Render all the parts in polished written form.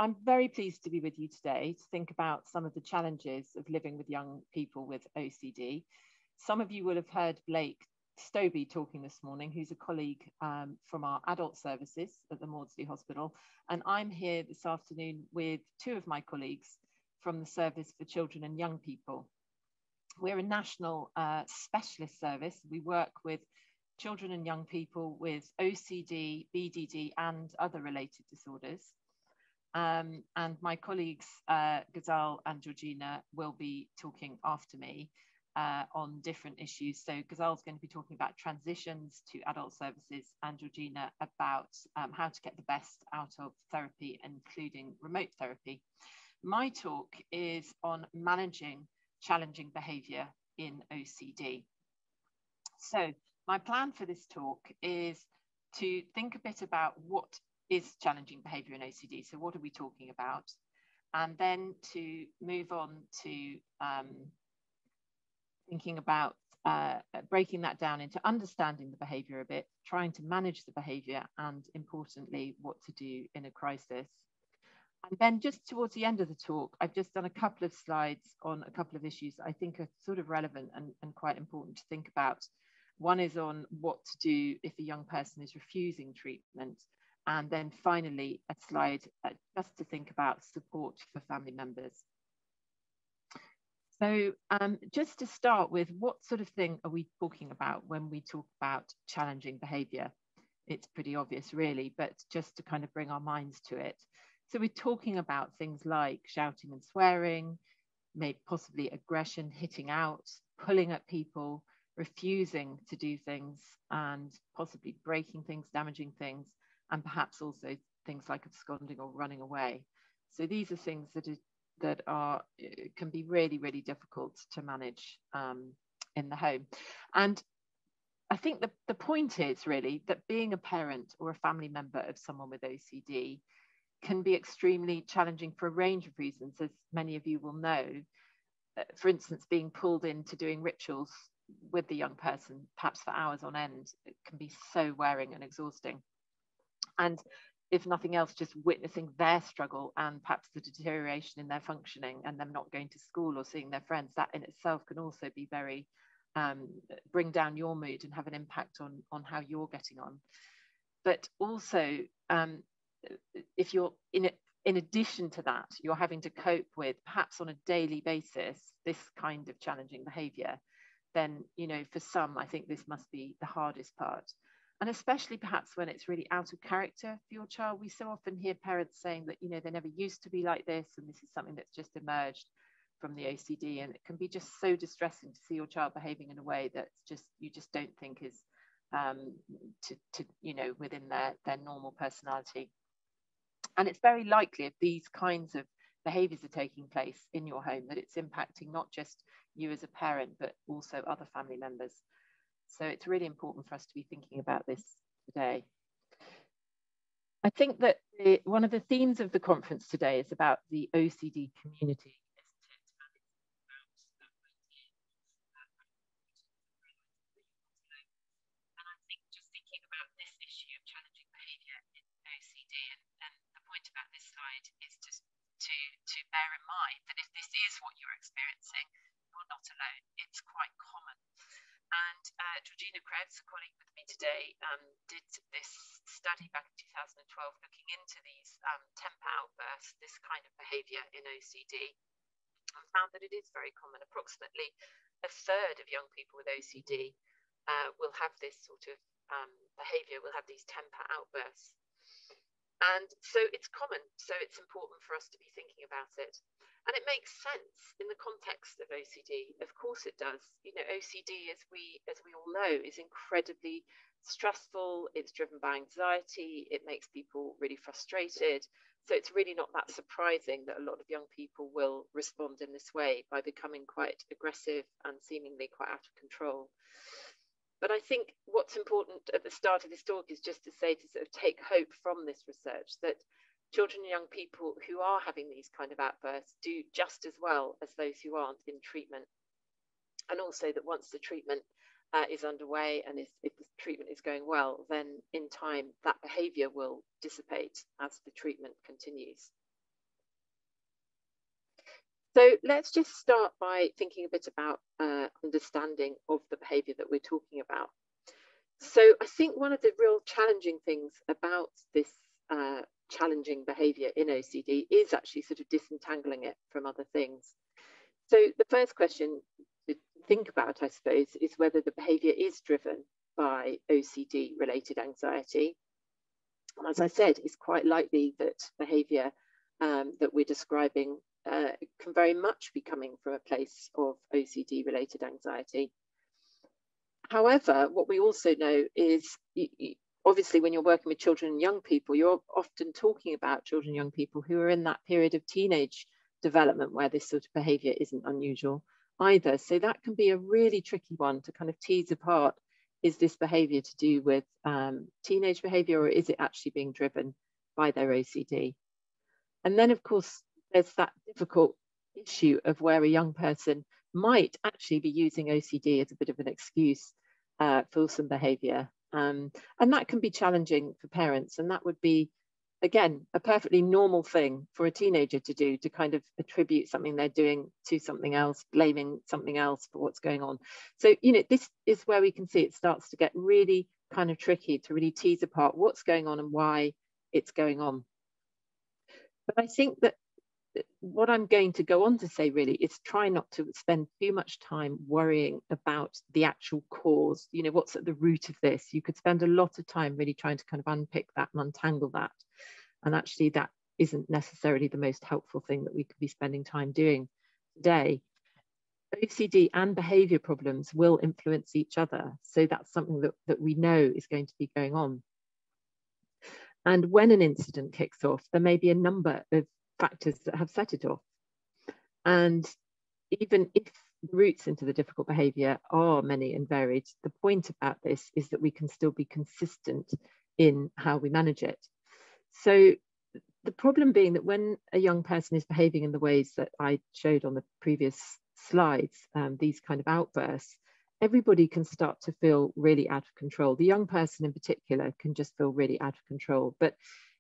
I'm very pleased to be with you today to think about some of the challenges of living with young people with OCD. Some of you will have heard Blake Stobie talking this morning, who's a colleague from our adult services at the Maudsley Hospital. And I'm here this afternoon with two of my colleagues from the Service for Children and Young People. We're a national specialist service. We work with children and young people with OCD, BDD, and other related disorders. And my colleagues, Ghazal and Georgina, will be talking after me on different issues. So Ghazal's going to be talking about transitions to adult services, and Georgina about how to get the best out of therapy, including remote therapy. My talk is on managing challenging behaviour in OCD. So my plan for this talk is to think a bit about what is challenging behaviour in OCD. So what are we talking about? And then to move on to thinking about breaking that down into understanding the behaviour a bit, trying to manage the behaviour, and importantly, what to do in a crisis. And then just towards the end of the talk, I've just done a couple of slides on a couple of issues that I think are sort of relevant and quite important to think about. One is on what to do if a young person is refusing treatment. And then finally, a slide just to think about support for family members. So just to start with, what sort of thing are we talking about when we talk about challenging behaviour? It's pretty obvious, really, but just to kind of bring our minds to it. So we're talking about things like shouting and swearing, maybe possibly aggression, hitting out, pulling at people, refusing to do things, and possibly breaking things, damaging things, and perhaps also things like absconding or running away. So these are things that can be really, really difficult to manage in the home. And I think the point is really that being a parent or a family member of someone with OCD can be extremely challenging for a range of reasons, as many of you will know. For instance, being pulled into doing rituals with the young person, perhaps for hours on end, it can be so wearing and exhausting. And if nothing else, just witnessing their struggle and perhaps the deterioration in their functioning and them not going to school or seeing their friends, that in itself can also be very, bring down your mood and have an impact on how you're getting on. But also, if you're in addition to that, you're having to cope with, perhaps on a daily basis, this kind of challenging behaviour, then, you know, for some, I think this must be the hardest part. And especially perhaps when it's really out of character for your child. We so often hear parents saying that, you know, they never used to be like this, and this is something that's just emerged from the OCD, and it can be just so distressing to see your child behaving in a way that you just don't think is you know, within their normal personality. And it's very likely if these kinds of behaviours are taking place in your home that it's impacting not just you as a parent, but also other family members. So it's really important for us to be thinking about this today. I think that one of the themes of the conference today is about the OCD community. And I think just thinking about this issue of challenging behaviour in OCD, and the point about this slide is just to bear in mind that if this is what you're experiencing, you're not alone. It's quite common. And Georgina Krebs, a colleague with me today, did this study back in 2012 looking into these temper outbursts, this kind of behaviour in OCD, and found that it is very common. Approximately a third of young people with OCD will have this sort of behaviour, will have these temper outbursts. And so it's common, so it's important for us to be thinking about it. And it makes sense in the context of OCD. Of course it does. You know, OCD, as we all know, is incredibly stressful. It's driven by anxiety. It makes people really frustrated. So it's really not that surprising that a lot of young people will respond in this way by becoming quite aggressive and seemingly quite out of control. But I think what's important at the start of this talk is just to say, to sort of take hope from this research, that children and young people who are having these kind of outbursts do just as well as those who aren't in treatment. And also that once the treatment is underway, and if the treatment is going well, then in time that behaviour will dissipate as the treatment continues. So let's just start by thinking a bit about understanding of the behaviour that we're talking about. So I think one of the real challenging things about this challenging behaviour in OCD is actually sort of disentangling it from other things. So the first question to think about, I suppose, is whether the behaviour is driven by OCD-related anxiety. And as I said, it's quite likely that behaviour that we're describing can very much be coming from a place of OCD-related anxiety. However, what we also know is, obviously, when you're working with children and young people, you're often talking about children and young people who are in that period of teenage development where this sort of behaviour isn't unusual either. So that can be a really tricky one to kind of tease apart. Is this behaviour to do with teenage behaviour, or is it actually being driven by their OCD? And then, of course, there's that difficult issue of where a young person might actually be using OCD as a bit of an excuse for some behaviour. And that can be challenging for parents. And that would be, again, a perfectly normal thing for a teenager to do, to kind of attribute something they're doing to something else, blaming something else for what's going on. So, this is where we can see it starts to get really kind of tricky to really tease apart what's going on and why it's going on. But I think that what I'm going to go on to say really is try not to spend too much time worrying about the actual cause, what's at the root of this. You could spend a lot of time really trying to kind of unpick that and untangle that. And actually that isn't necessarily the most helpful thing that we could be spending time doing today. OCD and behaviour problems will influence each other. So that's something that we know is going to be going on. And when an incident kicks off, there may be a number of factors that have set it off. And even if the roots into the difficult behaviour are many and varied, the point about this is that we can still be consistent in how we manage it. So the problem being that when a young person is behaving in the ways that I showed on the previous slides, these kind of outbursts, everybody can start to feel really out of control. The young person in particular can just feel really out of control. But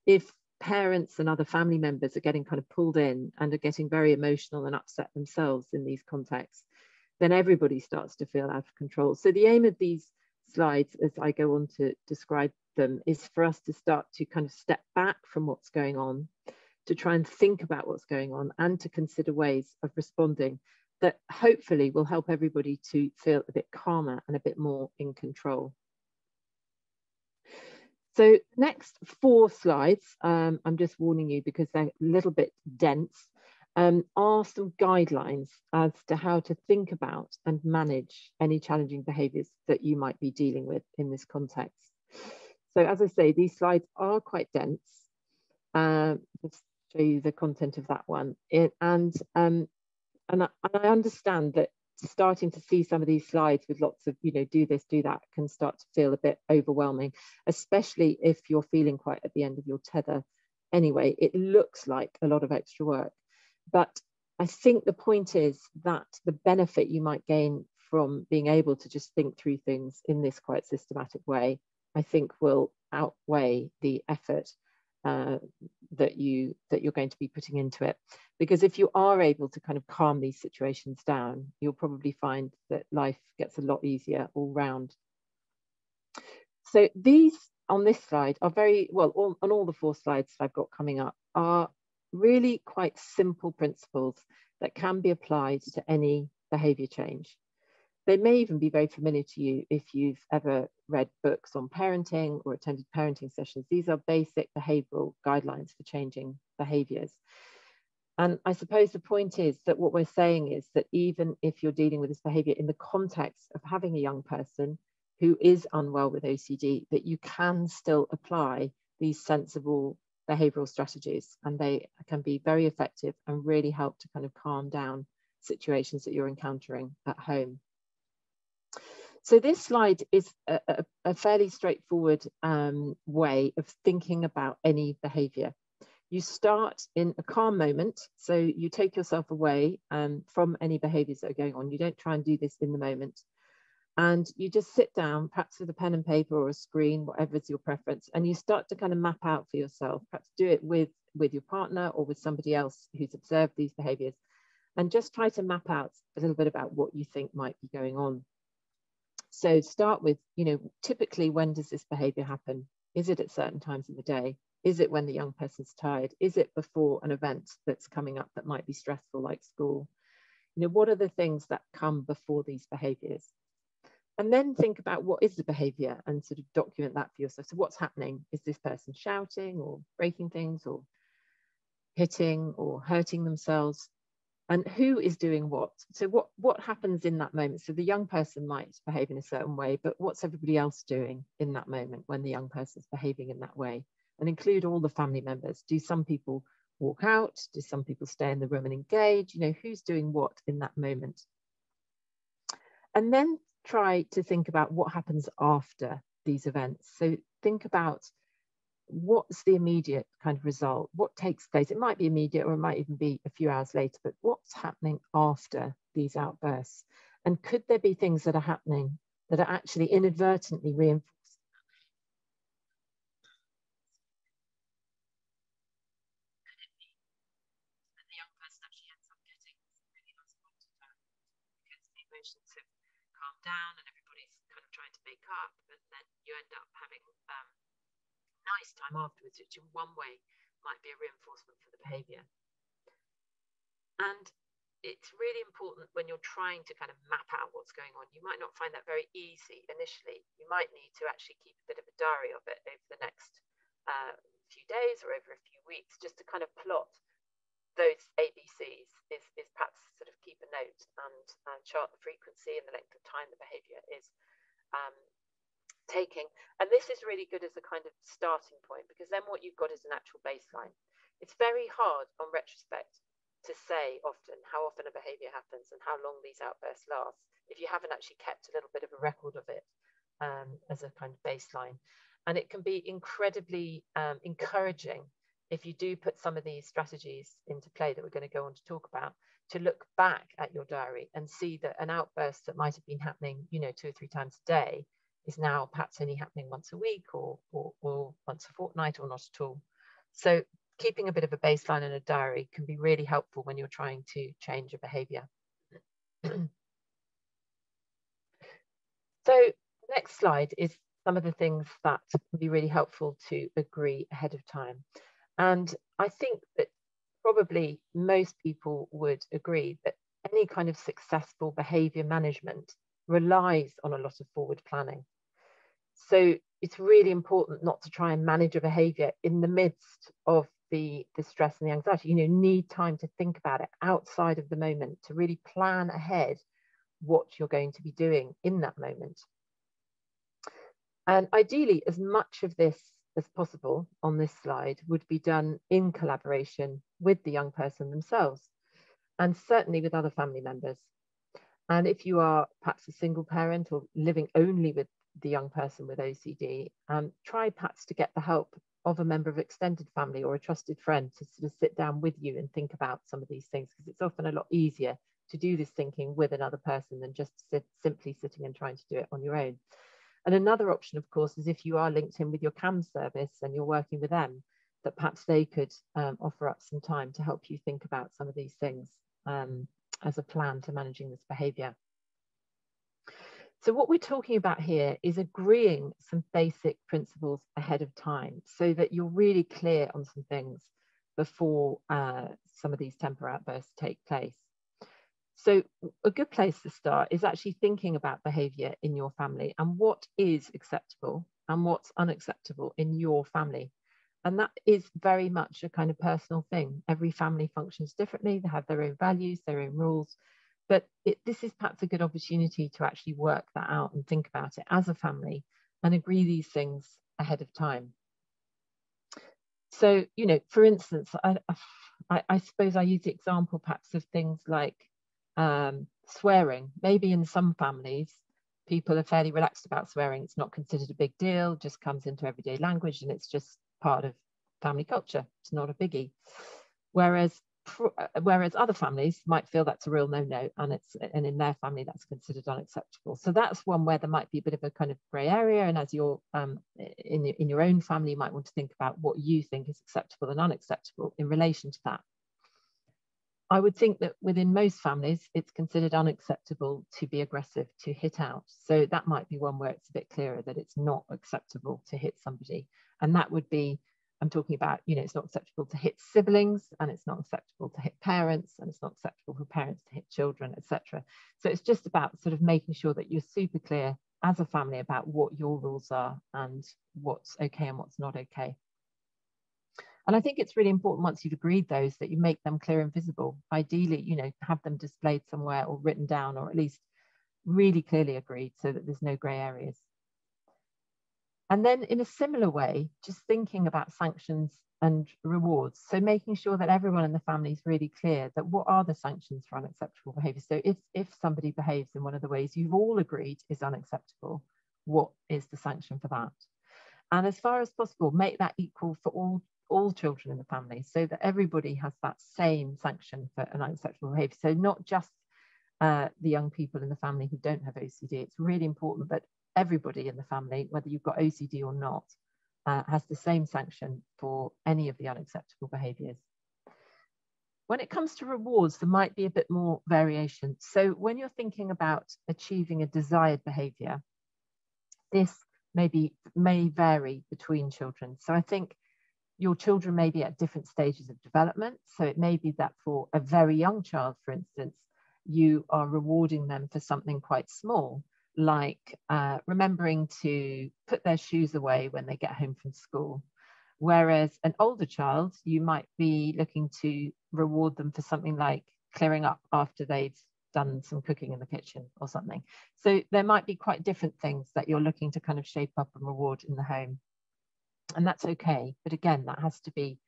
if parents and other family members are getting kind of pulled in and are getting very emotional and upset themselves in these contexts, then everybody starts to feel out of control. So the aim of these slides, as I go on to describe them, is for us to start to kind of step back from what's going on, to try and think about what's going on, and to consider ways of responding that hopefully will help everybody to feel a bit calmer and a bit more in control. So next 4 slides, I'm just warning you because they're a little bit dense, are some guidelines as to how to think about and manage any challenging behaviours that you might be dealing with in this context. So as I say, these slides are quite dense. Just show you the content of that one. And I understand that starting to see some of these slides with lots of, do this, do that, can start to feel a bit overwhelming, especially if you're feeling quite at the end of your tether. Anyway, it looks like a lot of extra work. But I think the point is that the benefit you might gain from being able to just think through things in this quite systematic way, I think will outweigh the effort that you're going to be putting into it. Because if you are able to kind of calm these situations down, you'll probably find that life gets a lot easier all round. So these on this slide are very, well, on all the 4 slides that I've got coming up, are really quite simple principles that can be applied to any behaviour change. They may even be very familiar to you if you've ever read books on parenting or attended parenting sessions. These are basic behavioural guidelines for changing behaviours. And I suppose the point is that what we're saying is that even if you're dealing with this behaviour in the context of having a young person who is unwell with OCD, that you can still apply these sensible behavioural strategies, and they can be very effective and really help to kind of calm down situations that you're encountering at home. So this slide is a fairly straightforward way of thinking about any behaviour. You start in a calm moment, so you take yourself away from any behaviours that are going on. You don't try and do this in the moment. And you just sit down, perhaps with a pen and paper or a screen, whatever's your preference, and you start to kind of map out for yourself, perhaps do it with your partner or with somebody else who's observed these behaviours, and just try to map out a little bit about what you think might be going on. So start with, typically, when does this behavior happen? Is it at certain times of the day? Is it when the young person's tired? Is it before an event that's coming up that might be stressful, like school? What are the things that come before these behaviors? And then think about what is the behavior and sort of document that for yourself. So what's happening? Is this person shouting or breaking things or hitting or hurting themselves? And who is doing what? So what happens in that moment? So the young person might behave in a certain way, but what's everybody else doing in that moment when the young person's behaving in that way? And include all the family members. Do some people walk out? Do some people stay in the room and engage? Who's doing what in that moment? And then try to think about what happens after these events. So think about what's the immediate kind of result, what takes place. It might be immediate or it might even be a few hours later, but what's happening after these outbursts? And could there be things that are happening that are actually inadvertently reinforcing the young person actually ends up getting really unspotted because the emotions have calmed down and everybody's kind of trying to make up, but then you end up having nice time afterwards, which in one way might be a reinforcement for the behavior. And it's really important when you're trying to kind of map out what's going on. You might not find that very easy initially. You might need to actually keep a bit of a diary of it over the next few days or over a few weeks, just to kind of plot those ABCs. Is perhaps sort of keep a note and chart the frequency and the length of time the behavior is taking. And this is really good as a kind of starting point, because then what you've got is an actual baseline. It's very hard on retrospect to say how often a behavior happens and how long these outbursts last if you haven't actually kept a little bit of a record of it as a kind of baseline. And it can be incredibly encouraging if you do put some of these strategies into play that we're going to go on to talk about, to look back at your diary and see that an outburst that might have been happening 2 or 3 times a day is now perhaps only happening once a week or once a fortnight or not at all. So keeping a bit of a baseline in a diary can be really helpful when you're trying to change a behavior. So the next slide is some of the things that can be really helpful to agree ahead of time. And I think that probably most people would agree that any kind of successful behavior management relies on a lot of forward planning. So it's really important not to try and manage a behavior in the midst of the stress and the anxiety. Need time to think about it outside of the moment, to really plan ahead what you're going to be doing in that moment. And ideally, as much of this as possible on this slide would be done in collaboration with the young person themselves, and certainly with other family members. And if you are perhaps a single parent or living only with the young person with OCD, try perhaps to get the help of a member of extended family or a trusted friend to sort of sit down with you and think about some of these things, because it's often a lot easier to do this thinking with another person than just simply sitting and trying to do it on your own. And another option, of course, is if you are linked in with your CAMS service and you're working with them, that perhaps they could offer up some time to help you think about some of these things as a plan to managing this behavior. So what we're talking about here is agreeing some basic principles ahead of time so that you're really clear on some things before some of these temporary outbursts take place. So a good place to start is actually thinking about behavior in your family and what is acceptable and what's unacceptable in your family. And that is very much a kind of personal thing. Every family functions differently. They have their own values, their own rules. But this is perhaps a good opportunity to actually work that out and think about it as a family and agree these things ahead of time. So, for instance, I suppose I use the example perhaps of things like swearing. Maybe in some families, people are fairly relaxed about swearing. It's not considered a big deal, just comes into everyday language and it's just part of family culture. It's not a biggie. Whereas other families might feel that's a real no-no, and in their family that's considered unacceptable. So that's one where there might be a bit of a kind of grey area, and as you're in your own family, you might want to think about what you think is acceptable and unacceptable in relation to that. I would think that within most families, it's considered unacceptable to be aggressive, to hit out. So that might be one where it's a bit clearer that it's not acceptable to hit somebody. And that would be, I'm talking about, you know, it's not acceptable to hit siblings, and it's not acceptable to hit parents, and it's not acceptable for parents to hit children, etc. So it's just about sort of making sure that you're super clear as a family about what your rules are and what's okay and what's not okay. And I think it's really important, once you've agreed those, that you make them clear and visible. Ideally, you know, have them displayed somewhere or written down, or at least really clearly agreed, so that there's no grey areas. And then in a similar way, just thinking about sanctions and rewards. So making sure that everyone in the family is really clear that what are the sanctions for unacceptable behaviour. So if somebody behaves in one of the ways you've all agreed is unacceptable, what is the sanction for that? And as far as possible, make that equal for all children in the family, so that everybody has that same sanction for an unacceptable behaviour. So not just the young people in the family who don't have OCD. It's really important that everybody in the family, whether you've got OCD or not, has the same sanction for any of the unacceptable behaviours. When it comes to rewards, there might be a bit more variation. So when you're thinking about achieving a desired behaviour, this may vary between children. So I think your children may be at different stages of development. So it may be that for a very young child, for instance, you are rewarding them for something quite small, like remembering to put their shoes away when they get home from school. Whereas an older child, you might be looking to reward them for something like clearing up after they've done some cooking in the kitchen or something. So there might be quite different things that you're looking to kind of shape up and reward in the home. And that's okay. But again, that has to be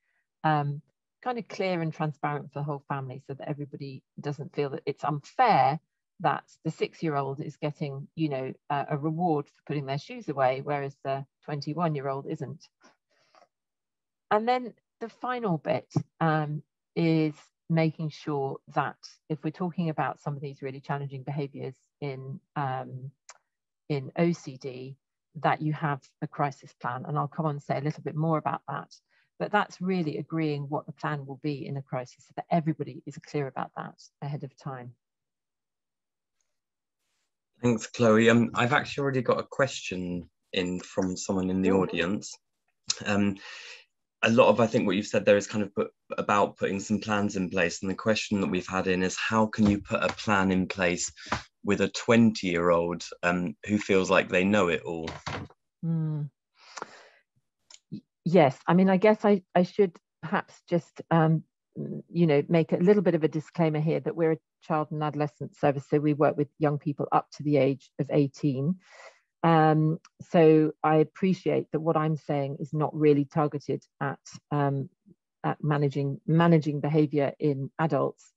kind of clear and transparent for the whole family, so that everybody doesn't feel that it's unfair that the 6-year-old is getting, you know, a reward for putting their shoes away, whereas the 21-year-old isn't. And then the final bit is making sure that if we're talking about some of these really challenging behaviours in OCD, that you have a crisis plan. And I'll come on and say a little bit more about that. But that's really agreeing what the plan will be in a crisis, so that everybody is clear about that ahead of time. Thanks, Chloe. I've actually already got a question in from someone in the audience. A lot of, I think, what you've said there is kind of about putting some plans in place. And the question that we've had in is, how can you put a plan in place with a 20-year-old who feels like they know it all? Yes, I mean, I guess I should perhaps just, you know, make a little bit of a disclaimer here that we're a child and adolescent service, so we work with young people up to the age of 18. So I appreciate that what I'm saying is not really targeted at managing behaviour in adults.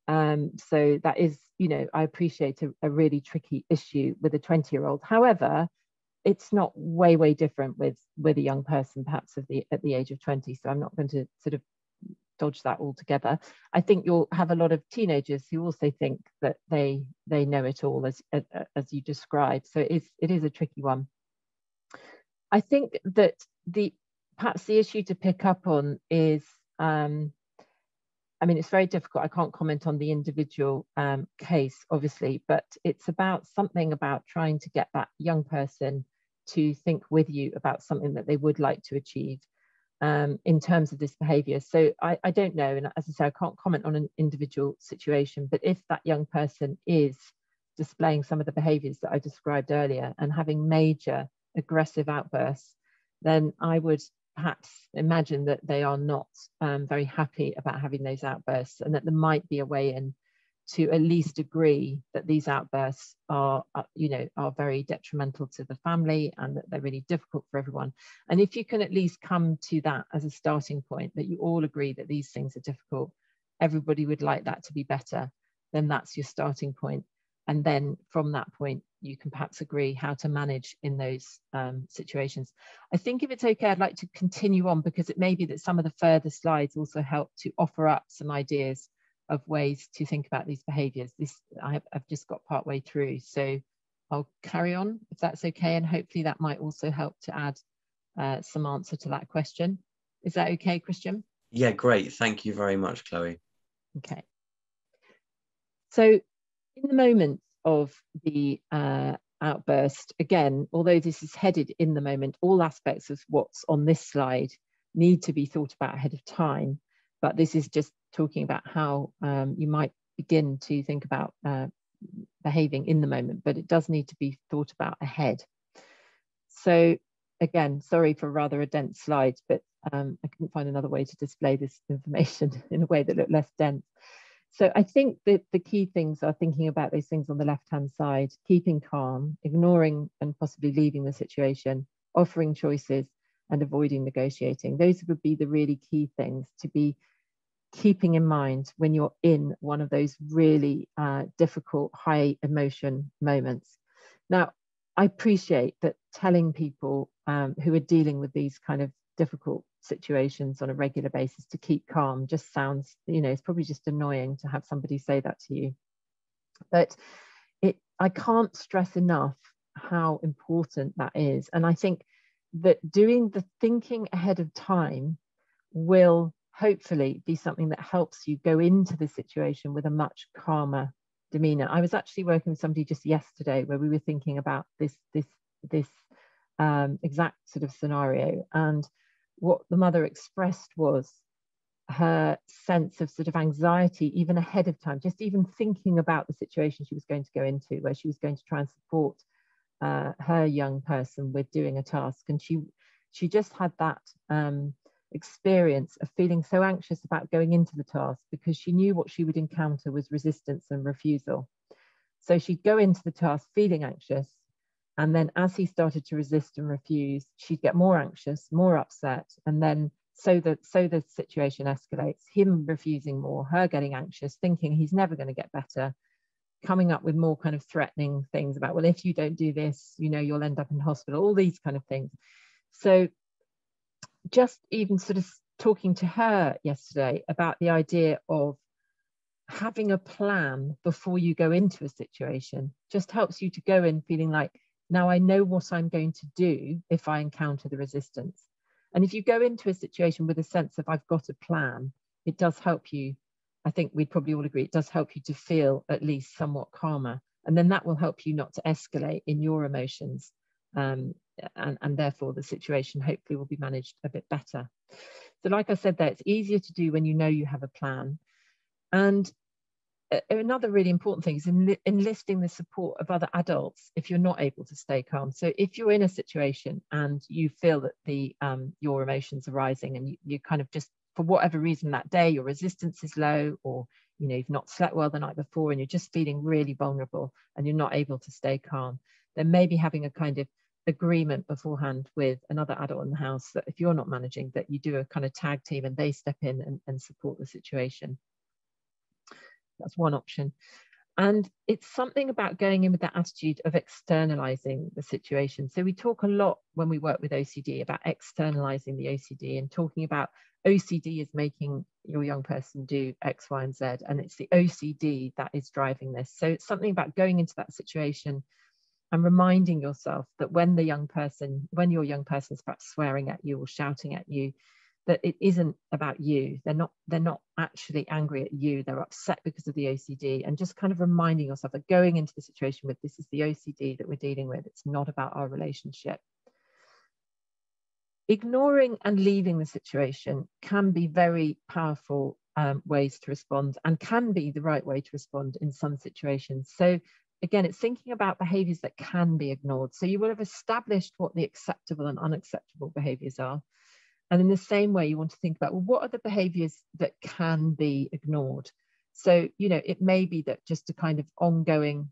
So that is, you know, I appreciate a really tricky issue with a 20-year-old. However, it's not way different with a young person, perhaps at the age of 20. So I'm not going to sort of dodge that altogether. I think you'll have a lot of teenagers who also think that they know it all, as you described. So it is a tricky one. I think that perhaps the issue to pick up on is, I mean, it's very difficult. I can't comment on the individual case, obviously, but it's about something about trying to get that young person to think with you about something that they would like to achieve in terms of this behaviour. So I don't know, and as I say, I can't comment on an individual situation, but if that young person is displaying some of the behaviours that I described earlier and having major aggressive outbursts, then I would perhaps imagine that they are not very happy about having those outbursts, and that there might be a way in to at least agree that these outbursts are very detrimental to the family, and that they're really difficult for everyone. And if you can at least come to that as a starting point, that you all agree that these things are difficult, everybody would like that to be better, then that's your starting point. And then from that point, you can perhaps agree how to manage in those situations. I think if it's okay, I'd like to continue on, because it may be that some of the further slides also help to offer up some ideas of ways to think about these behaviours. I've just got part way through, so I'll carry on if that's okay, and hopefully that might also help to add some answer to that question. Is that okay, Christian? Yeah, great. Thank you very much, Chloe. Okay. So in the moment of the outburst, again, although this is headed in the moment, all aspects of what's on this slide need to be thought about ahead of time. But this is just talking about how you might begin to think about behaving in the moment, but it does need to be thought about ahead. So again, sorry for rather a dense slide, but I couldn't find another way to display this information in a way that looked less dense. So I think that the key things are thinking about those things on the left-hand side, keeping calm, ignoring and possibly leaving the situation, offering choices, and avoiding negotiating. Those would be the really key things to be keeping in mind when you're in one of those really difficult, high emotion moments. Now, I appreciate that telling people who are dealing with these kind of difficult situations on a regular basis to keep calm just sounds, you know, it's probably just annoying to have somebody say that to you. But I can't stress enough how important that is. And I think that doing the thinking ahead of time will hopefully be something that helps you go into the situation with a much calmer demeanor. I was actually working with somebody just yesterday where we were thinking about this exact sort of scenario, and what the mother expressed was her sense of sort of anxiety even ahead of time, just even thinking about the situation she was going to go into, where she was going to try and support her young person with doing a task, and she just had that experience of feeling so anxious about going into the task because she knew what she would encounter was resistance and refusal. So she'd go into the task feeling anxious, and then as he started to resist and refuse, she'd get more anxious, more upset, and then so the situation escalates, him refusing more, her getting anxious, thinking he's never going to get better, coming up with more kind of threatening things about, well, if you don't do this, you know, you'll end up in hospital, all these kind of things. So just even sort of talking to her yesterday about the idea of having a plan before you go into a situation just helps you to go in feeling like, now I know what I'm going to do if I encounter the resistance. And if you go into a situation with a sense of I've got a plan, it does help you. I think we'd probably all agree, it does help you to feel at least somewhat calmer. And then that will help you not to escalate in your emotions. And therefore the situation hopefully will be managed a bit better. So like I said there, it's easier to do when you know you have a plan. And another really important thing is enlisting the support of other adults if you're not able to stay calm. So if you're in a situation and you feel that your emotions are rising and you kind of just, for whatever reason that day, your resistance is low, or you know, you've not slept well the night before and you're just feeling really vulnerable and you're not able to stay calm, then maybe having a kind of agreement beforehand with another adult in the house that if you're not managing, that you do a kind of tag team and they step in and support the situation. That's one option. And it's something about going in with that attitude of externalizing the situation. So we talk a lot when we work with OCD about externalizing the OCD and talking about OCD is making your young person do X, Y, and Z, and it's the OCD that is driving this. So it's something about going into that situation and reminding yourself that when your young person is perhaps swearing at you or shouting at you, that it isn't about you. They're not actually angry at you. They're upset because of the OCD, and just kind of reminding yourself that going into the situation with, this is the OCD that we're dealing with. It's not about our relationship. Ignoring and leaving the situation can be very powerful ways to respond, and can be the right way to respond in some situations. So again, it's thinking about behaviours that can be ignored. So you will have established what the acceptable and unacceptable behaviours are. And in the same way, you want to think about, well, what are the behaviours that can be ignored? So, you know, it may be that just a kind of ongoing,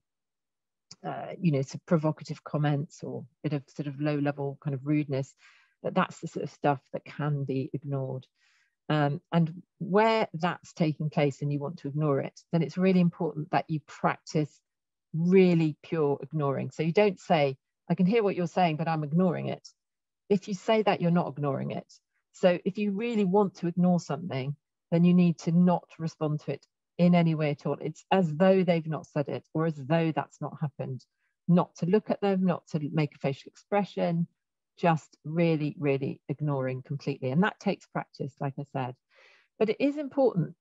some provocative comments or a bit of sort of low level kind of rudeness, that's the sort of stuff that can be ignored. And where that's taking place and you want to ignore it, then it's really important that you practice really pure ignoring. So you don't say, I can hear what you're saying, but I'm ignoring it. If you say that, you're not ignoring it. So if you really want to ignore something, then you need to not respond to it in any way at all. It's as though they've not said it, or as though that's not happened. Not to look at them, not to make a facial expression, just really, really ignoring completely. And that takes practice, like I said. But it is important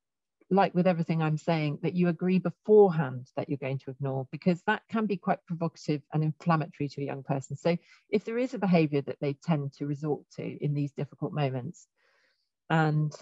like with everything I'm saying, that you agree beforehand that you're going to ignore, because that can be quite provocative and inflammatory to a young person. So if there is a behaviour that they tend to resort to in these difficult moments, and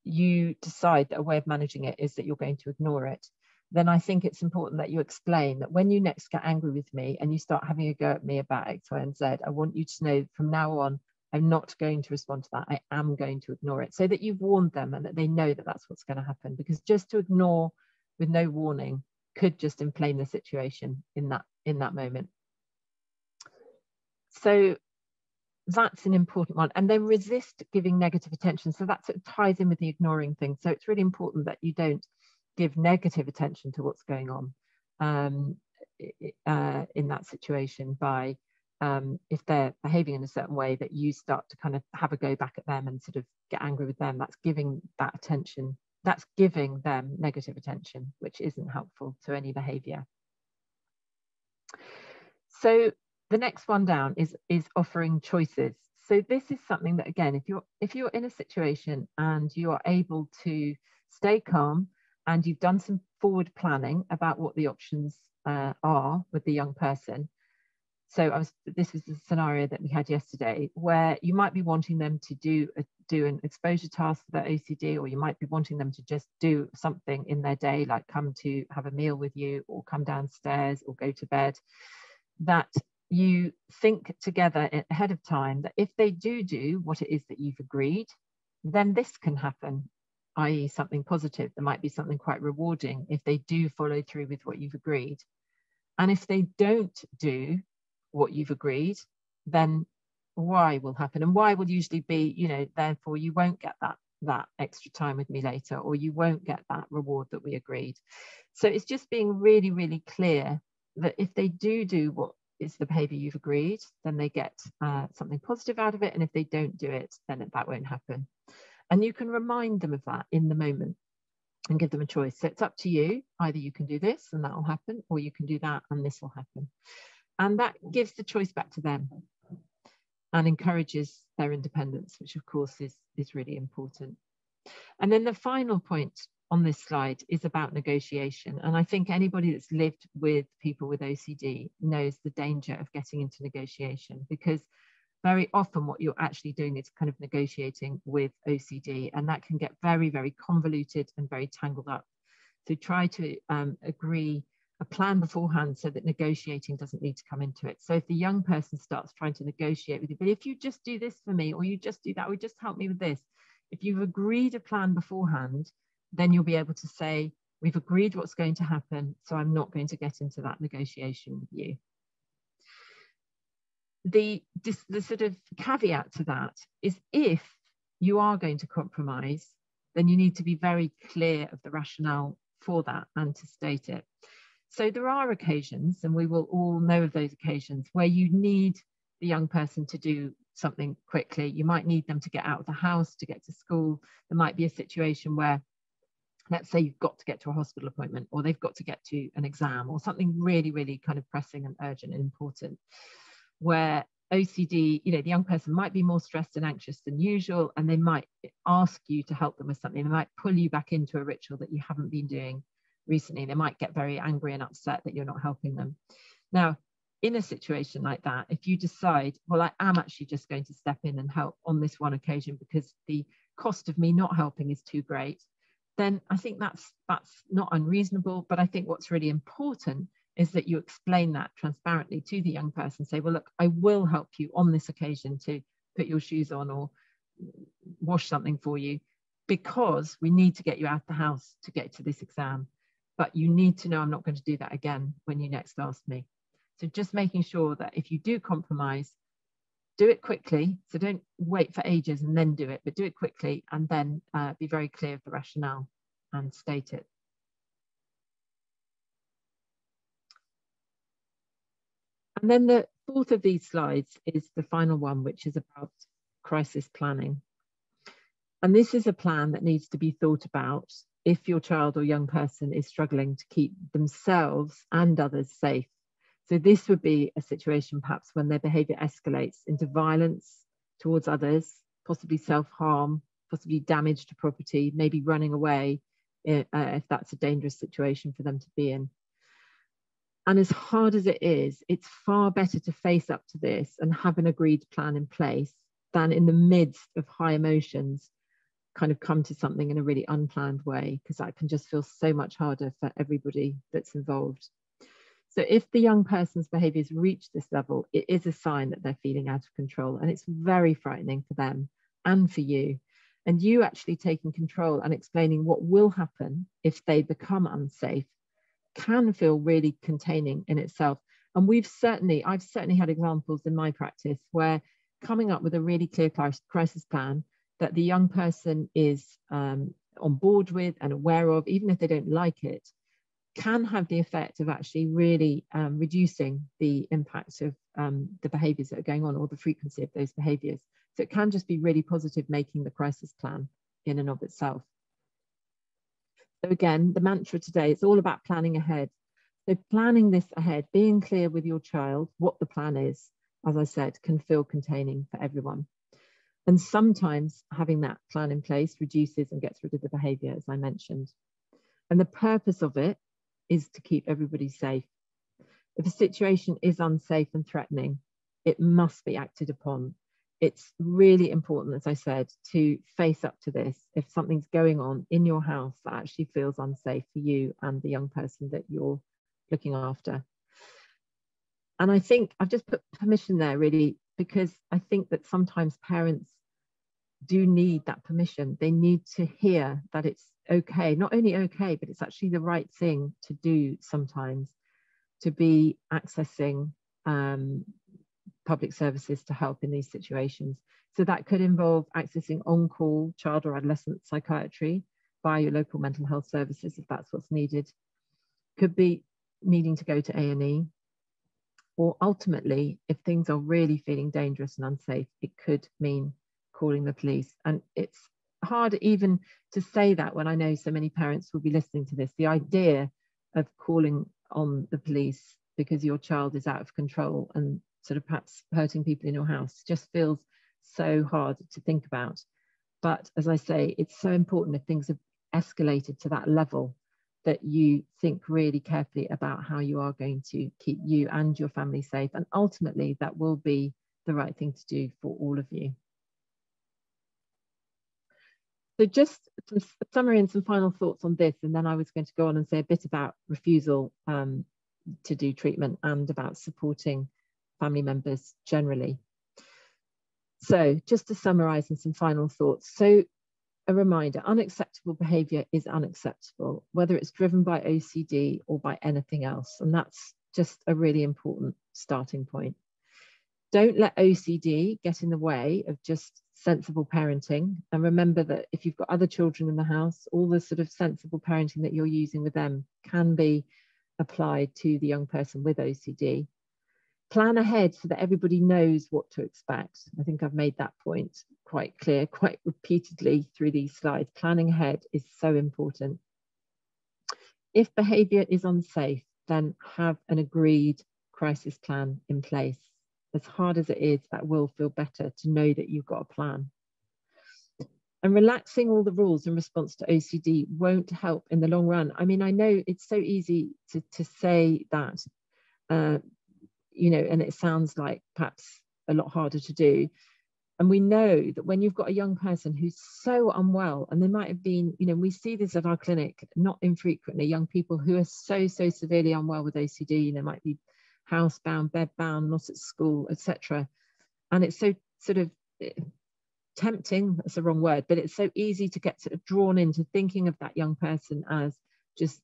you decide that a way of managing it is that you're going to ignore it, then I think it's important that you explain that when you next get angry with me and you start having a go at me about X, Y, and Z, I want you to know from now on, I'm not going to respond to that. I am going to ignore it, so that you've warned them and that they know that that's what's going to happen. Because just to ignore with no warning could just inflame the situation in that moment. So that's an important one. And then resist giving negative attention. So that sort of ties in with the ignoring thing. So it's really important that you don't give negative attention to what's going on in that situation by if they're behaving in a certain way, that you start to kind of have a go back at them and sort of get angry with them. That's giving that attention, that's giving them negative attention, which isn't helpful to any behavior. So the next one down is offering choices. So this is something that, again, if you're in a situation and you are able to stay calm and you've done some forward planning about what the options are with the young person. So this is the scenario that we had yesterday, where you might be wanting them to do an exposure task for their OCD, or you might be wanting them to just do something in their day, like come to have a meal with you, or come downstairs, or go to bed. That you think together ahead of time that if they do what it is that you've agreed, then this can happen, i.e. something positive. There might be something quite rewarding if they do follow through with what you've agreed. And if they don't do what you've agreed, then Y will happen. And Y will usually be, therefore you won't get that extra time with me later, or you won't get that reward that we agreed. So it's just being really, really clear that if they do what is the behavior you've agreed, then they get something positive out of it. And if they don't do it, then that won't happen. And you can remind them of that in the moment and give them a choice. So it's up to you. Either you can do this and that will happen, or you can do that and this will happen. And that gives the choice back to them and encourages their independence, which of course is really important. And then the final point on this slide is about negotiation. And I think anybody that's lived with people with OCD knows the danger of getting into negotiation, because very often what you're actually doing is kind of negotiating with OCD, and that can get very, very convoluted and very tangled up. So try to agree a plan beforehand so that negotiating doesn't need to come into it. So if the young person starts trying to negotiate with you, but if you just do this for me, or you just do that, or just help me with this, if you've agreed a plan beforehand, then you'll be able to say, we've agreed what's going to happen, so I'm not going to get into that negotiation with you. The sort of caveat to that is, if you are going to compromise, then you need to be very clear of the rationale for that and to state it. So there are occasions, and we will all know of those occasions, where you need the young person to do something quickly. You might need them to get out of the house, to get to school. There might be a situation where, let's say you've got to get to a hospital appointment, or they've got to get to an exam, or something really, really kind of pressing and urgent and important, where OCD, the young person might be more stressed and anxious than usual, and they might ask you to help them with something. They might pull you back into a ritual that you haven't been doing recently. They might get very angry and upset that you're not helping them. Now, in a situation like that, if you decide, well, I am actually just going to step in and help on this one occasion because the cost of me not helping is too great, then I think that's not unreasonable. But I think what's really important is that you explain that transparently to the young person. Say, well, look, I will help you on this occasion to put your shoes on or wash something for you, because we need to get you out of the house to get to this exam. But you need to know I'm not going to do that again when you next ask me. So just making sure that if you do compromise, do it quickly. So don't wait for ages and then do it, but do it quickly, and then be very clear of the rationale and state it. And then the fourth of these slides is the final one, which is about crisis planning. And this is a plan that needs to be thought about if your child or young person is struggling to keep themselves and others safe. So this would be a situation perhaps when their behaviour escalates into violence towards others, possibly self-harm, possibly damage to property, maybe running away, if that's a dangerous situation for them to be in. And as hard as it is, it's far better to face up to this and have an agreed plan in place than in the midst of high emotions kind of come to something in a really unplanned way, because that can just feel so much harder for everybody that's involved. So if the young person's behaviours reach this level, it is a sign that they're feeling out of control, and it's very frightening for them and for you. And you actually taking control and explaining what will happen if they become unsafe can feel really containing in itself. And I've certainly had examples in my practice where coming up with a really clear crisis plan that the young person is on board with and aware of, even if they don't like it, can have the effect of actually really reducing the impact of the behaviours that are going on, or the frequency of those behaviours. So it can just be really positive, making the crisis plan in and of itself. So again, the mantra today, it's all about planning ahead. So planning this ahead, being clear with your child what the plan is, as I said, can feel containing for everyone. And sometimes having that plan in place reduces and gets rid of the behaviour, as I mentioned. And the purpose of it is to keep everybody safe. If a situation is unsafe and threatening, it must be acted upon. It's really important, as I said, to face up to this if something's going on in your house that actually feels unsafe for you and the young person that you're looking after. And I think I've just put permission there, really, because I think that sometimes parents do need that permission. They need to hear that it's okay, not only okay, but it's actually the right thing to do sometimes, to be accessing public services to help in these situations. So that could involve accessing on-call child or adolescent psychiatry via your local mental health services, if that's what's needed. Could be needing to go to A&E, or ultimately, if things are really feeling dangerous and unsafe, it could mean calling the police. And it's hard even to say that when I know so many parents will be listening to this. The idea of calling on the police because your child is out of control and sort of perhaps hurting people in your house just feels so hard to think about. But as I say, it's so important if things have escalated to that level that you think really carefully about how you are going to keep you and your family safe. And ultimately, that will be the right thing to do for all of you. So just some summary and some final thoughts on this, and then I was going to go on and say a bit about refusal to do treatment and about supporting family members generally. So just to summarize and some final thoughts. So a reminder, unacceptable behaviour is unacceptable, whether it's driven by OCD or by anything else. And that's just a really important starting point. Don't let OCD get in the way of just sensible parenting. And remember that if you've got other children in the house, all the sort of sensible parenting that you're using with them can be applied to the young person with OCD. Plan ahead so that everybody knows what to expect. I think I've made that point quite clear, quite repeatedly through these slides. Planning ahead is so important. If behaviour is unsafe, then have an agreed crisis plan in place. As hard as it is, that will feel better to know that you've got a plan. And relaxing all the rules in response to OCD won't help in the long run. I mean, I know it's so easy to say that, you know, and it sounds like perhaps a lot harder to do. And we know that when you've got a young person who's so unwell, and they might have been, you know, we see this at our clinic not infrequently, young people who are so severely unwell with OCD, you know, might be housebound, bedbound, not at school, etc. And it's so sort of tempting, that's the wrong word, but it's so easy to get sort of drawn into thinking of that young person as just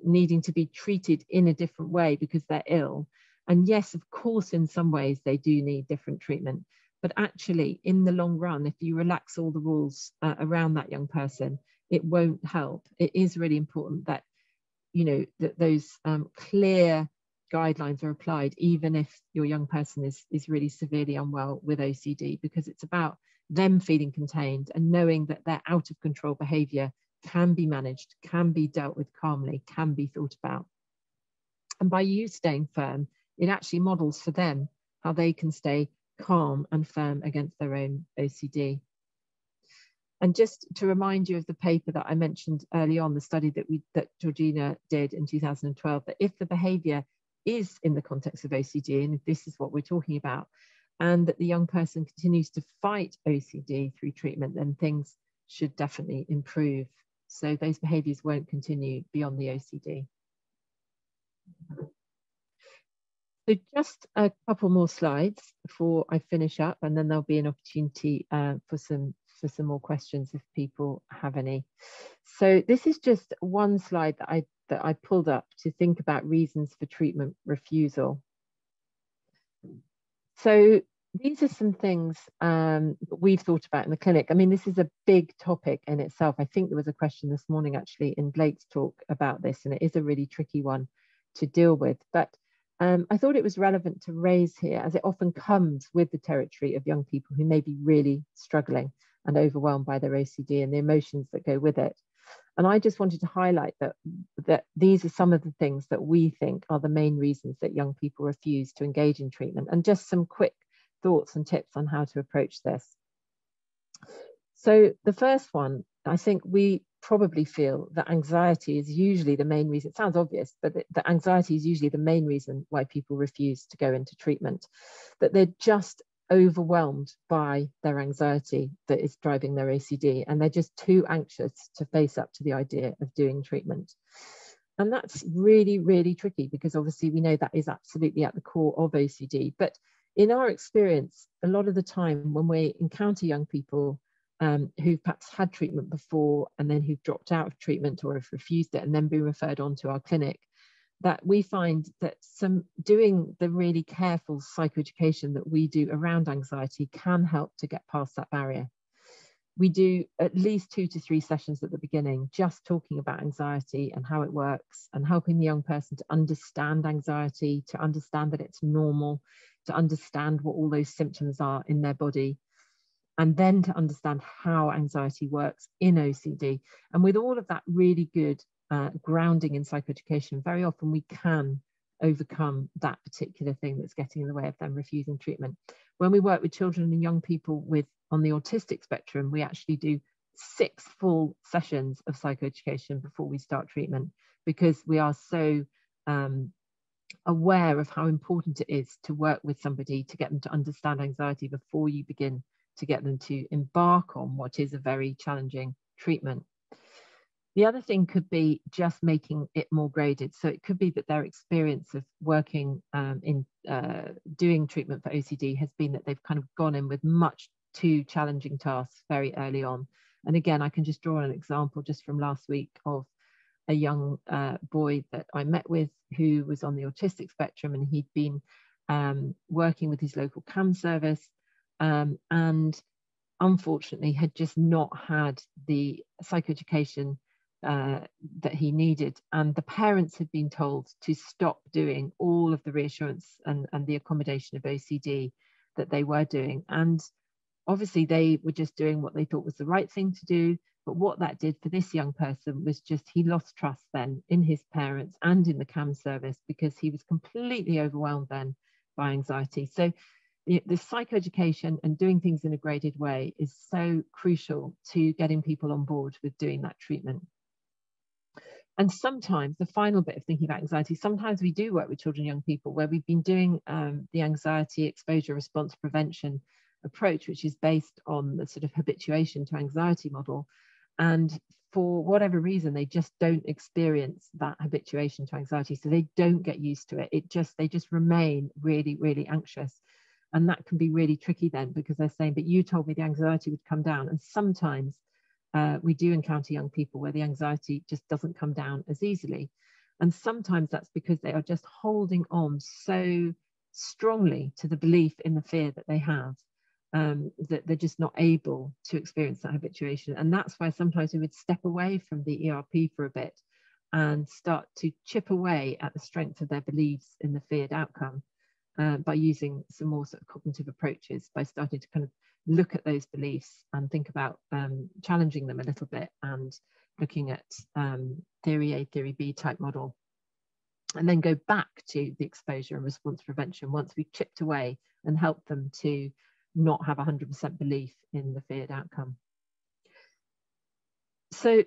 needing to be treated in a different way because they're ill. And yes, of course, in some ways they do need different treatment. But actually, in the long run, if you relax all the rules around that young person, it won't help. It is really important that, you know, that those clear guidelines are applied, even if your young person is really severely unwell with OCD, because it's about them feeling contained and knowing that their out of control behaviour can be managed, can be dealt with calmly, can be thought about. And by you staying firm, it actually models for them how they can stay calm and firm against their own OCD. And just to remind you of the paper that I mentioned early on, the study that Georgina did in 2012, that if the behaviour is in the context of OCD, and if this is what we're talking about, and that the young person continues to fight OCD through treatment, then things should definitely improve. So those behaviours won't continue beyond the OCD. So just a couple more slides before I finish up, and then there'll be an opportunity for some more questions if people have any. So this is just one slide that I pulled up to think about reasons for treatment refusal. So these are some things we've thought about in the clinic. I mean, this is a big topic in itself. I think there was a question this morning actually in Blake's talk about this, and it is a really tricky one to deal with. But I thought it was relevant to raise here, as it often comes with the territory of young people who may be really struggling and overwhelmed by their OCD and the emotions that go with it. And I just wanted to highlight that these are some of the things that we think are the main reasons that young people refuse to engage in treatment, and just some quick thoughts and tips on how to approach this. So the first one, I think we probably feel that anxiety is usually the main reason. It sounds obvious, but that anxiety is usually the main reason why people refuse to go into treatment, that they're just overwhelmed by their anxiety that is driving their OCD, and they're just too anxious to face up to the idea of doing treatment. And that's really, really tricky, because obviously we know that is absolutely at the core of OCD. But in our experience, a lot of the time when we encounter young people who've perhaps had treatment before and then who've dropped out of treatment or have refused it and then been referred on to our clinic, that we find that doing the really careful psychoeducation that we do around anxiety can help to get past that barrier. We do at least 2 to 3 sessions at the beginning, just talking about anxiety and how it works, and helping the young person to understand anxiety, to understand that it's normal, to understand what all those symptoms are in their body, and then to understand how anxiety works in OCD. And with all of that really good grounding in psychoeducation, very often we can overcome that particular thing that's getting in the way of them refusing treatment. When we work with children and young people on the autistic spectrum, we actually do 6 full sessions of psychoeducation before we start treatment, because we are so aware of how important it is to work with somebody to get them to understand anxiety before you begin to get them to embark on what is a very challenging treatment. The other thing could be just making it more graded. So it could be that their experience of working in doing treatment for OCD has been that they've kind of gone in with much too challenging tasks very early on. And again, I can just draw an example just from last week of a young boy that I met with who was on the autistic spectrum, and he'd been working with his local CAM service, and unfortunately had just not had the psychoeducation that he needed, and the parents had been told to stop doing all of the reassurance and the accommodation of OCD that they were doing. And obviously they were just doing what they thought was the right thing to do, but what that did for this young person was just he lost trust then in his parents and in the CAM service, because he was completely overwhelmed then by anxiety. So the psychoeducation and doing things in a graded way is so crucial to getting people on board with doing that treatment. And sometimes the final bit of thinking about anxiety, sometimes we do work with children and young people where we've been doing the anxiety exposure response prevention approach, which is based on the sort of habituation to anxiety model. And for whatever reason, they just don't experience that habituation to anxiety. So they don't get used to it. They just remain really, really anxious. And that can be really tricky then, because they're saying, but you told me the anxiety would come down. And sometimes we do encounter young people where the anxiety just doesn't come down as easily. And sometimes that's because they are just holding on so strongly to the belief in the fear that they have, that they're just not able to experience that habituation. And that's why sometimes we would step away from the ERP for a bit and start to chip away at the strength of their beliefs in the feared outcome by using some more sort of cognitive approaches, by starting to kind of look at those beliefs and think about challenging them a little bit and looking at theory A, theory B type model, and then go back to the exposure and response prevention once we've chipped away and helped them to not have 100% belief in the feared outcome. So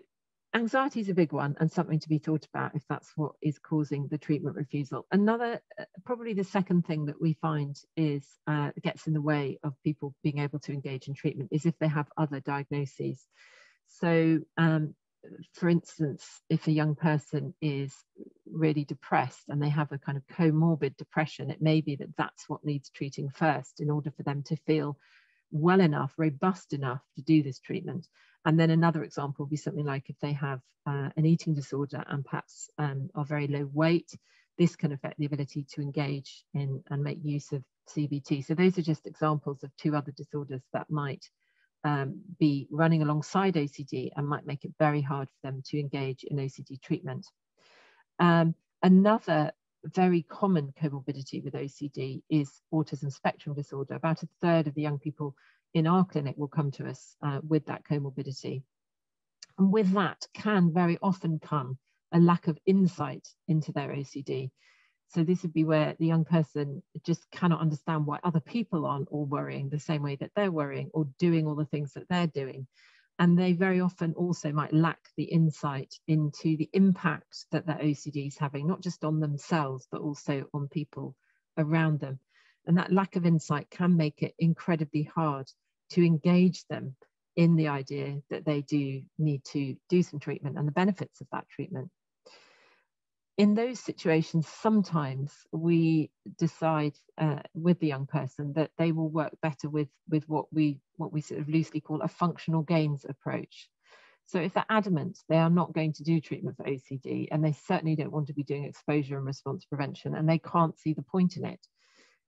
anxiety is a big one and something to be thought about if that's what is causing the treatment refusal. Another, probably the second thing that we find is gets in the way of people being able to engage in treatment is if they have other diagnoses. So for instance, if a young person is really depressed and they have a kind of comorbid depression, it may be that that's what needs treating first in order for them to feel well enough, robust enough to do this treatment. And then another example would be something like if they have an eating disorder and perhaps are very low weight, this can affect the ability to engage in and make use of CBT. So those are just examples of two other disorders that might be running alongside OCD and might make it very hard for them to engage in OCD treatment. Another very common comorbidity with OCD is autism spectrum disorder. About a third of the young people in our clinic will come to us with that comorbidity. And with that can very often come a lack of insight into their OCD. So this would be where the young person just cannot understand why other people aren't all worrying the same way that they're worrying or doing all the things that they're doing. And they very often also might lack the insight into the impact that their OCD is having, not just on themselves, but also on people around them. And that lack of insight can make it incredibly hard to engage them in the idea that they do need to do some treatment and the benefits of that treatment. In those situations, sometimes we decide with the young person that they will work better with what we sort of loosely call a functional gains approach. So if they're adamant they are not going to do treatment for OCD, and they certainly don't want to be doing exposure and response prevention, and they can't see the point in it,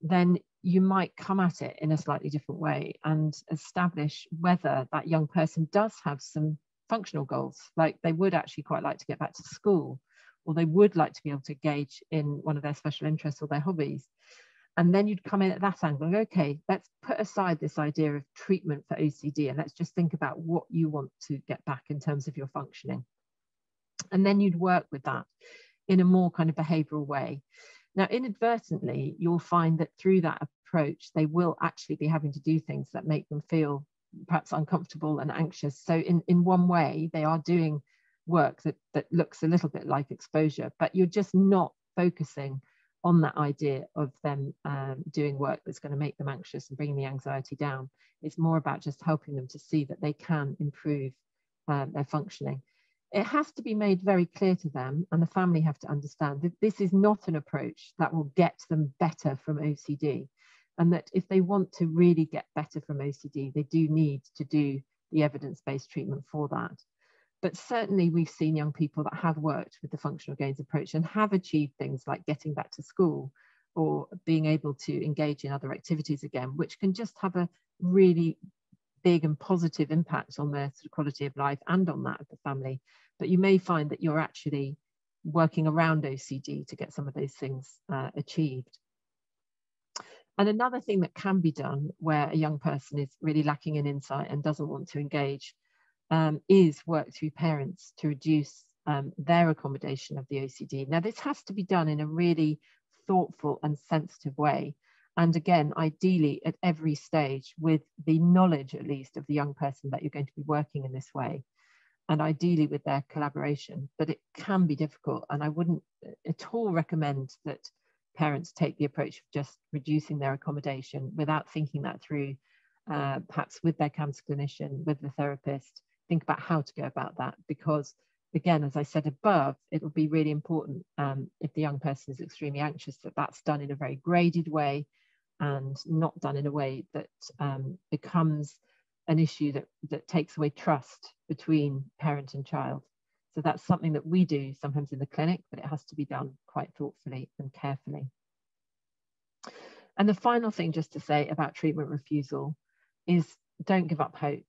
then you might come at it in a slightly different way and establish whether that young person does have some functional goals, like they would actually quite like to get back to school, or they would like to be able to engage in one of their special interests or their hobbies. And then you'd come in at that angle, okay, let's put aside this idea of treatment for OCD and let's just think about what you want to get back in terms of your functioning. And then you'd work with that in a more kind of behavioural way. Now, inadvertently, you'll find that through that approach, they will actually be having to do things that make them feel perhaps uncomfortable and anxious. So in one way, they are doing work that looks a little bit like exposure, but you're just not focusing on that idea of them doing work that's going to make them anxious and bring the anxiety down. It's more about just helping them to see that they can improve their functioning. It has to be made very clear to them, and the family have to understand that this is not an approach that will get them better from OCD, and that if they want to really get better from OCD, they do need to do the evidence-based treatment for that. But certainly we've seen young people that have worked with the functional gains approach and have achieved things like getting back to school or being able to engage in other activities again, which can just have a really big and positive impact on their sort of quality of life and on that of the family. But you may find that you're actually working around OCD to get some of those things achieved. And another thing that can be done where a young person is really lacking in insight and doesn't want to engage is work through parents to reduce their accommodation of the OCD. Now, this has to be done in a really thoughtful and sensitive way. And again, ideally at every stage with the knowledge, at least, of the young person that you're going to be working in this way, and ideally with their collaboration. But it can be difficult, and I wouldn't at all recommend that parents take the approach of just reducing their accommodation without thinking that through, perhaps with their CAMHS clinician, with the therapist. Think about how to go about that, because again, as I said above, it will be really important if the young person is extremely anxious that that's done in a very graded way and not done in a way that becomes an issue that takes away trust between parent and child. So that's something that we do sometimes in the clinic, but it has to be done quite thoughtfully and carefully. And the final thing just to say about treatment refusal is don't give up hope.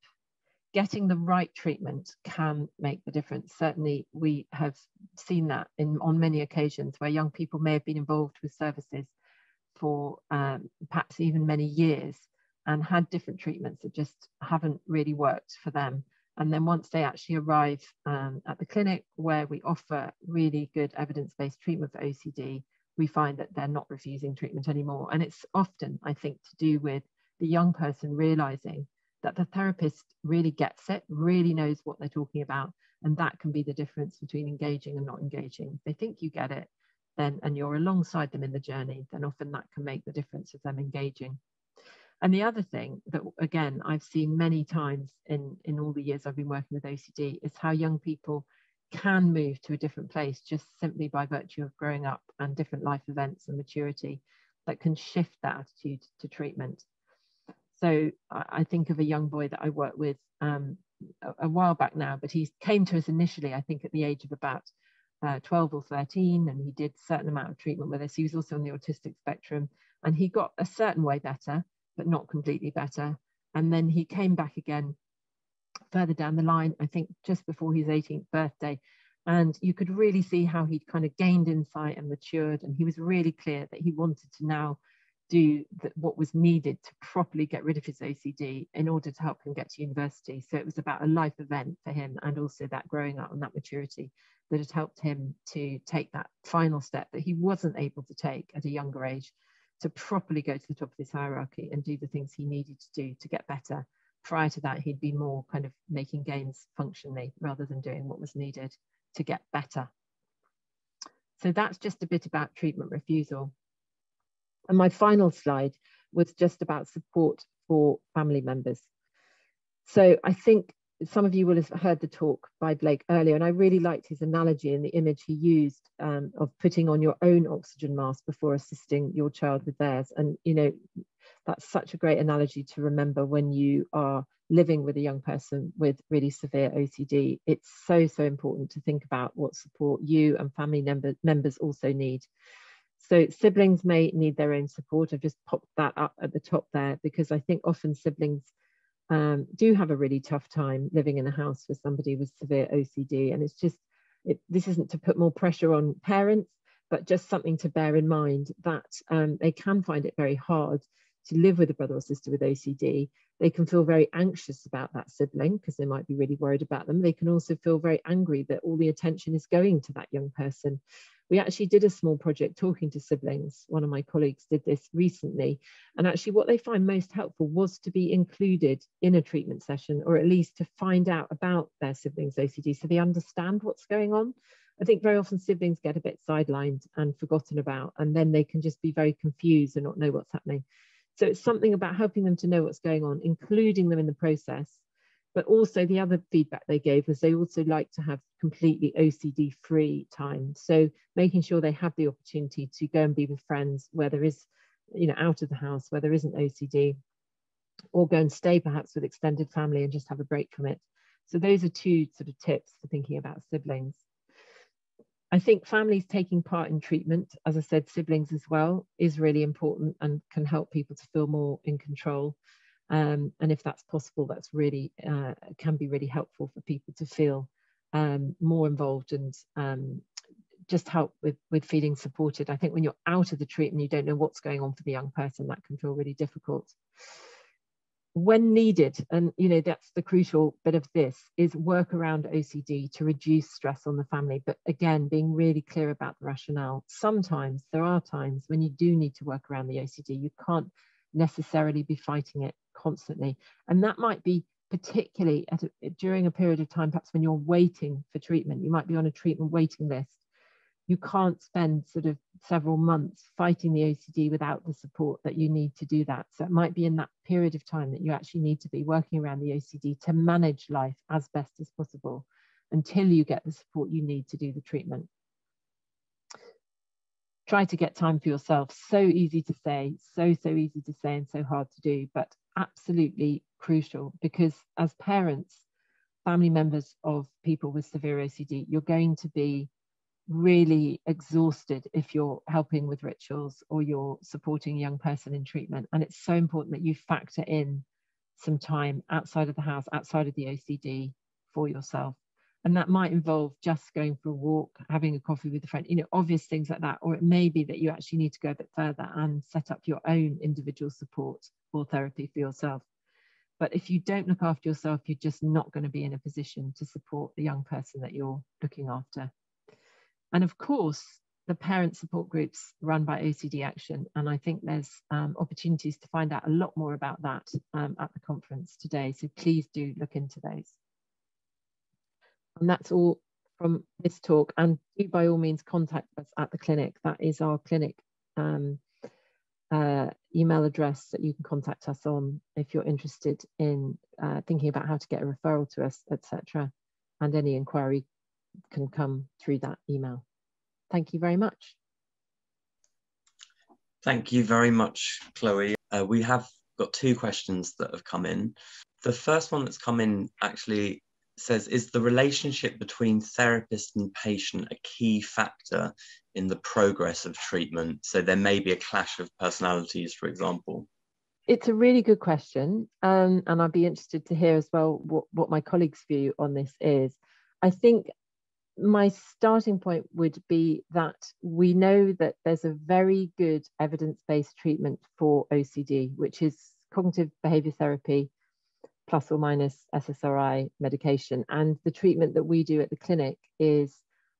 Getting the right treatment can make the difference. Certainly, we have seen that on many occasions where young people may have been involved with services for perhaps even many years and had different treatments that just haven't really worked for them. And then once they actually arrive at the clinic where we offer really good evidence-based treatment for OCD, we find that they're not refusing treatment anymore. And it's often, I think, to do with the young person realizing that the therapist really gets it, really knows what they're talking about. And that can be the difference between engaging and not engaging. If they think you get it, then, and you're alongside them in the journey, then often that can make the difference of them engaging. And the other thing that, again, I've seen many times in all the years I've been working with OCD is how young people can move to a different place just simply by virtue of growing up and different life events and maturity that can shift that attitude to treatment. So I think of a young boy that I worked with a while back now, but he came to us initially, I think, at the age of about 12 or 13, and he did a certain amount of treatment with us. He was also on the autistic spectrum, and he got a certain way better, but not completely better. And then he came back again further down the line, I think just before his 18th birthday. And you could really see how he'd kind of gained insight and matured. And he was really clear that he wanted to now do what was needed to properly get rid of his OCD in order to help him get to university. So it was about a life event for him, and also that growing up and that maturity that had helped him to take that final step that he wasn't able to take at a younger age, to properly go to the top of his hierarchy and do the things he needed to do to get better. Prior to that, he'd be more kind of making gains functionally rather than doing what was needed to get better. So that's just a bit about treatment refusal. And my final slide was just about support for family members. So I think some of you will have heard the talk by Blake earlier, and I really liked his analogy and the image he used of putting on your own oxygen mask before assisting your child with theirs. And, you know, that's such a great analogy to remember when you are living with a young person with really severe OCD. It's so, so important to think about what support you and family members also need. So siblings may need their own support. I've just popped that up at the top there because I think often siblings do have a really tough time living in a house with somebody with severe OCD. And it's just, this isn't to put more pressure on parents, but just something to bear in mind that they can find it very hard to live with a brother or sister with OCD. They can feel very anxious about that sibling because they might be really worried about them. They can also feel very angry that all the attention is going to that young person. We actually did a small project talking to siblings. One of my colleagues did this recently. And actually what they find most helpful was to be included in a treatment session, or at least to find out about their siblings' OCD so they understand what's going on. I think very often siblings get a bit sidelined and forgotten about, and then they can just be very confused and not know what's happening. So it's something about helping them to know what's going on, including them in the process. But also the other feedback they gave was they also like to have completely OCD-free time. So making sure they have the opportunity to go and be with friends where there is, you know, out of the house, where there isn't OCD, or go and stay perhaps with extended family and just have a break from it. So those are two sort of tips for thinking about siblings. I think families taking part in treatment, as I said, siblings as well, is really important and can help people to feel more in control. And if that's possible, that's really can be really helpful for people to feel more involved and just help with feeling supported. I think when you're out of the treatment, you don't know what's going on for the young person, that can feel really difficult. When needed, and you know, that's the crucial bit of this, is work around OCD to reduce stress on the family. But again, being really clear about the rationale. Sometimes there are times when you do need to work around the OCD. You can't necessarily be fighting it constantly. And that might be particularly during a period of time, perhaps when you're waiting for treatment. You might be on a treatment waiting list. You can't spend sort of several months fighting the OCD without the support that you need to do that. So it might be in that period of time that you actually need to be working around the OCD to manage life as best as possible until you get the support you need to do the treatment. Try to get time for yourself. So easy to say, so easy to say and so hard to do, but absolutely crucial, because as parents, family members of people with severe OCD, you're going to be really exhausted if you're helping with rituals or you're supporting a young person in treatment. And it's so important that you factor in some time outside of the house, outside of the OCD for yourself. And that might involve just going for a walk, having a coffee with a friend, you know, obvious things like that. Or it may be that you actually need to go a bit further and set up your own individual support or therapy for yourself. But if you don't look after yourself, you're just not going to be in a position to support the young person that you're looking after. And of course, the parent support groups run by OCD Action, and I think there's opportunities to find out a lot more about that at the conference today, so please do look into those. And that's all from this talk, and do by all means contact us at the clinic. That is our clinic email address that you can contact us on if you're interested in thinking about how to get a referral to us, etc. And any inquiry can come through that email. Thank you very much. Thank you very much, Chloe. We have got 2 questions that have come in. The first one that's come in actually says, is the relationship between therapist and patient a key factor in the progress of treatment? So there may be a clash of personalities, for example. It's a really good question. And I'd be interested to hear as well what my colleagues' view on this is. I think my starting point would be that we know that there's a very good evidence-based treatment for OCD, which is cognitive behavior therapy plus or minus SSRI medication. And the treatment that we do at the clinic is,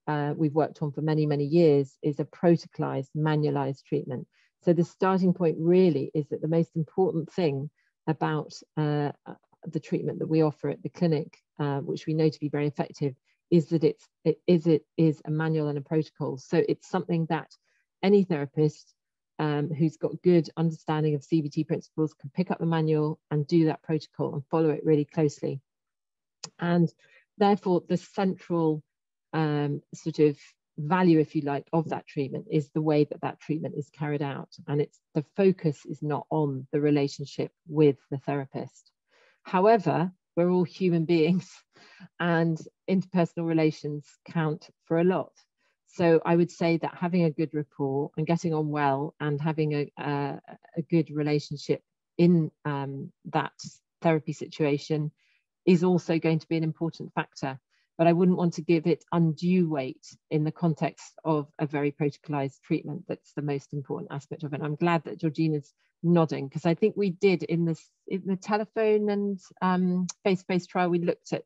we've worked on for many, many years, is a protocolized, manualized treatment. So the starting point really is that the most important thing about the treatment that we offer at the clinic, which we know to be very effective, is that it is a manual and a protocol. So it's something that any therapist who's got good understanding of CBT principles can pick up the manual and do that protocol and follow it really closely. And therefore, the central sort of value, if you like, of that treatment is the way that that treatment is carried out. And it's the focus is not on the relationship with the therapist. However, we're all human beings and interpersonal relations count for a lot. So I would say that having a good rapport and getting on well and having a good relationship in that therapy situation is also going to be an important factor. But I wouldn't want to give it undue weight in the context of a very protocolized treatment. That's the most important aspect of it. I'm glad that Georgina's nodding, because I think we did in the telephone and face-to-face trial, we looked at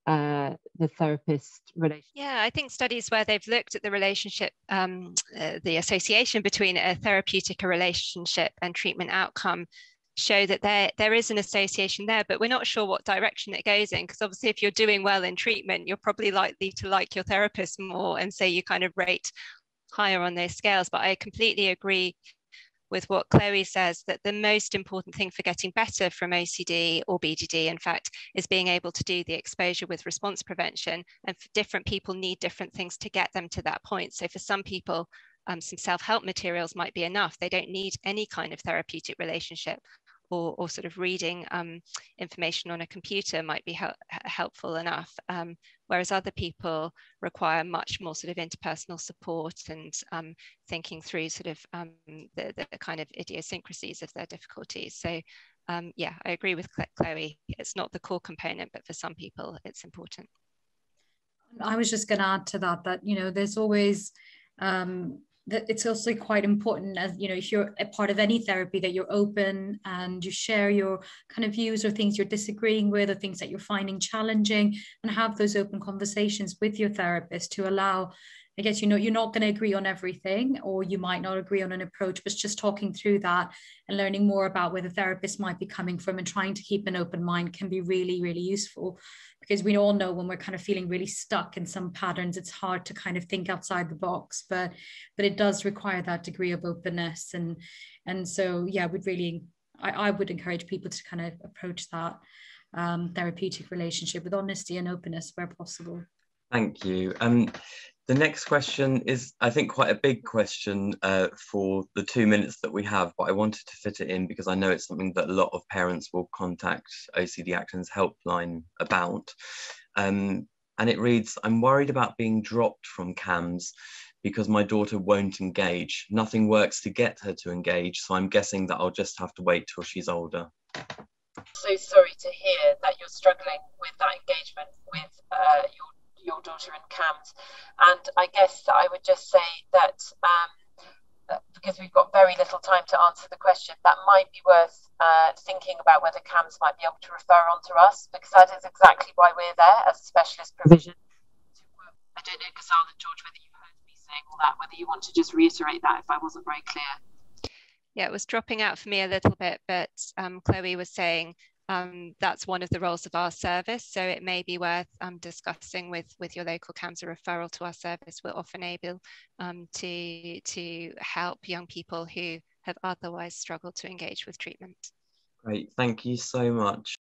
the therapist relationship. Yeah, I think studies where they've looked at the relationship, the association between a therapeutic relationship and treatment outcome show that there is an association there, but we're not sure what direction it goes in, because obviously if you're doing well in treatment, you're probably likely to like your therapist more, and so you kind of rate higher on those scales. But I completely agree with what Chloe says, that the most important thing for getting better from OCD or BDD, in fact, is being able to do the exposure with response prevention. And for different people need different things to get them to that point. So for some people, some self-help materials might be enough. They don't need any kind of therapeutic relationship, or sort of reading information on a computer might be helpful enough. Whereas other people require much more sort of interpersonal support and thinking through sort of the kind of idiosyncrasies of their difficulties. So yeah, I agree with Chloe. It's not the core component, but for some people it's important. I was just going to add to that, you know, there's always, that it's also quite important, as you know, if you're a part of any therapy, that you're open and you share your kind of views or things you're disagreeing with or things that you're finding challenging, and have those open conversations with your therapist to allow, I guess, you know, you're not going to agree on everything, or you might not agree on an approach, but just talking through that and learning more about where the therapist might be coming from and trying to keep an open mind can be really, really useful. Because we all know when we're kind of feeling really stuck in some patterns, it's hard to kind of think outside the box, but it does require that degree of openness. And so, yeah, I would encourage people to kind of approach that therapeutic relationship with honesty and openness where possible. Thank you. The next question is, I think, quite a big question for the 2 minutes that we have, but I wanted to fit it in because I know it's something that a lot of parents will contact OCD Action's helpline about. And it reads, I'm worried about being dropped from CAMS because my daughter won't engage. Nothing works to get her to engage, so I'm guessing that I'll just have to wait till she's older. So sorry to hear that you're struggling with that engagement with your daughter in CAMS, and I guess I would just say that because we've got very little time to answer the question, that might be worth thinking about whether CAMS might be able to refer on to us, because that is exactly why we're there as a specialist provision to work. I don't know, Ghazal and George, whether you've heard me saying all that, whether you want to just reiterate that if I wasn't very clear. Yeah, it was dropping out for me a little bit, but Chloe was saying that's one of the roles of our service. So it may be worth discussing with your local CAMHS a referral to our service. We're often able to help young people who have otherwise struggled to engage with treatment. Great, thank you so much.